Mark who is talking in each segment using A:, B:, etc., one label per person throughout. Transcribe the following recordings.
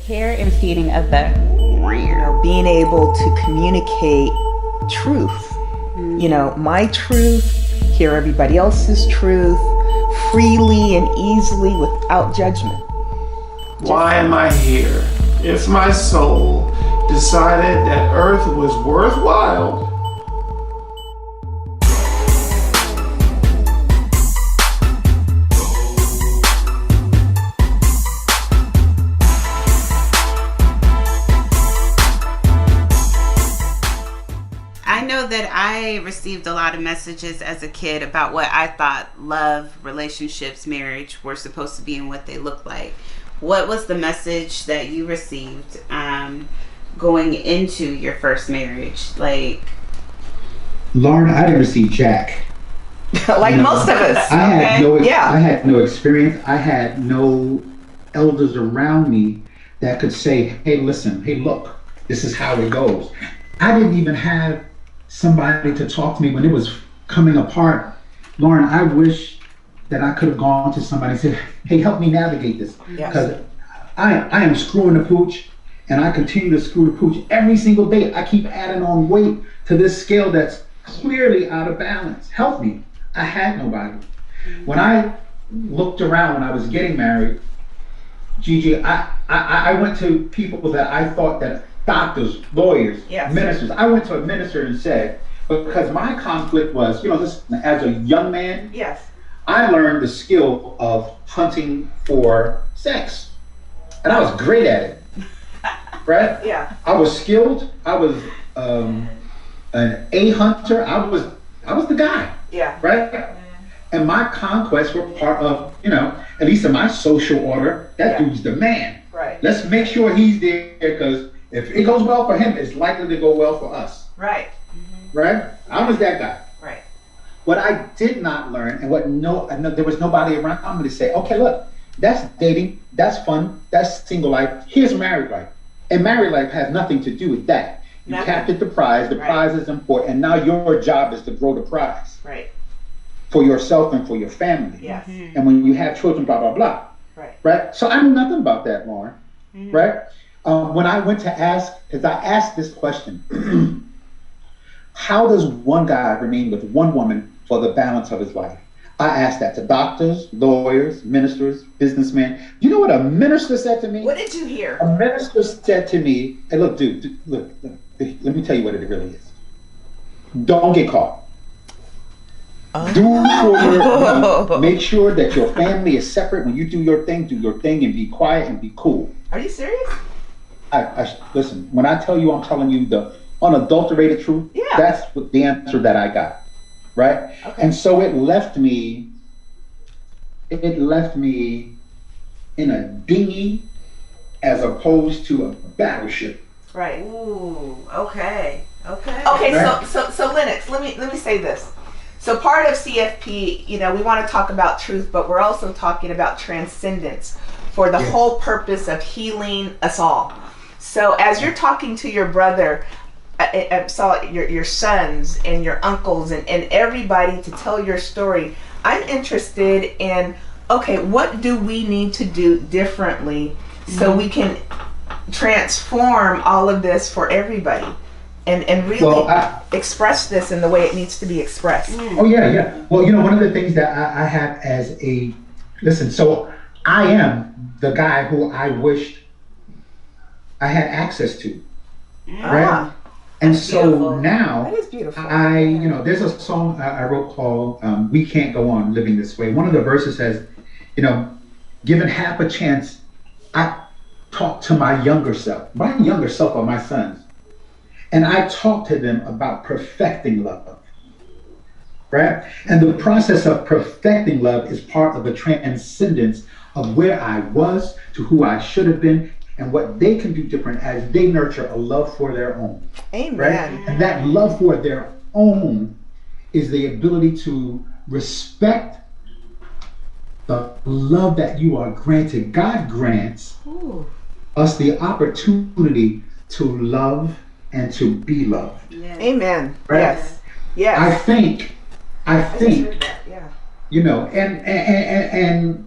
A: care and feeding of the, being able to communicate truth. My truth, hear everybody else's truth freely and easily without judgment.
B: Why am I here? If my soul decided that Earth was worthwhile,
C: I know that I received a lot of messages as a kid about what I thought love, relationships, marriage were supposed to be and what they look like. What was the message that you received going into your first marriage?
D: Lauren, I didn't receive jack.
A: Most of us.
D: I had no experience. I had no elders around me that could say, hey, listen, hey, look, this is how it goes. I didn't even have somebody to talk to me when it was coming apart. Lauren, I wish that I could have gone to somebody and said, hey, help me navigate this. Because I am screwing the pooch, and I continue to screw the pooch every single day. I keep adding on weight to this scale that's clearly out of balance. Help me. I had nobody. When I looked around when I was getting married, Gigi, I went to people that I thought that doctors, lawyers, ministers. I went to a minister and said, because my conflict was, listen, as a young man, I learned the skill of hunting for sex. And I was great at it. Right?
A: Yeah.
D: I was skilled. I was an A hunter. I was the guy.
A: Yeah.
D: Right? And my conquests were part of, at least in my social order, that dude's the man.
A: Right.
D: Let's make sure he's there, because if it goes well for him, it's likely to go well for us.
A: Right.
D: Right? I was that guy.
A: Right.
D: What I did not learn, and there was nobody around me to say, okay, look, that's dating, that's fun, that's single life, here's married life. And married life has nothing to do with that. You captured the prize is important, and now your job is to grow the prize.
A: Right.
D: For yourself and for your family.
A: Yes.
D: And when you have children, blah, blah, blah.
A: Right.
D: Right? So I knew nothing about that, Lauren. Right? When I went to ask, because I asked this question, how does one guy remain with one woman for the balance of his life? I asked that to doctors, lawyers, ministers, businessmen. You know what a minister said to me?
A: What did you hear?
D: A minister said to me, hey, look, dude, look, let me tell you what it really is. Don't get caught. Make sure that your family is separate. When you do your thing and be quiet and be cool.
A: Are you serious?
D: Listen, when I tell you, I'm telling you the unadulterated truth.
A: Yeah.
D: That's the answer that I got. Right? Okay. And so it left me in a dinghy as opposed to a battleship.
A: Right. Ooh, okay. Okay,
D: right?
A: so Lennox, let me say this. So part of CFP, we want to talk about truth, but we're also talking about transcendence for the whole purpose of healing us all. So as you're talking to your brother, I saw your sons and your uncles and everybody to tell your story. I'm interested in, what do we need to do differently so we can transform all of this for everybody and really express this in the way it needs to be expressed?
D: Oh, yeah. Well, one of the things that I have as so I am the guy who I wished I had access to, right? And so beautiful. Now,
A: that is beautiful.
D: There's a song I wrote called "We Can't Go On Living This Way." One of the verses says, given half a chance, I talk to my younger self are my sons, and I talk to them about perfecting love, right? And the process of perfecting love is part of the transcendence of where I was to who I should have been, and what they can do different as they nurture a love for their own.
A: Amen.
D: Right? And that love for their own is the ability to respect the love that you are granted. God grants us the opportunity to love and to be loved.
A: Yeah. Amen.
D: Right?
A: Yes. Yes.
D: I think,
A: yeah.
D: And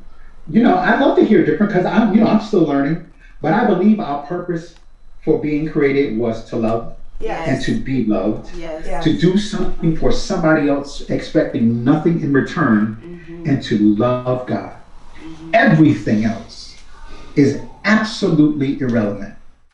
D: I'd love to hear different, because I'm still learning. But I believe our purpose for being created was to love
A: Yes.
D: and to be loved,
C: Yes.
A: Yes.
D: to do something for somebody else expecting nothing in return, and to love God. Everything else is absolutely irrelevant.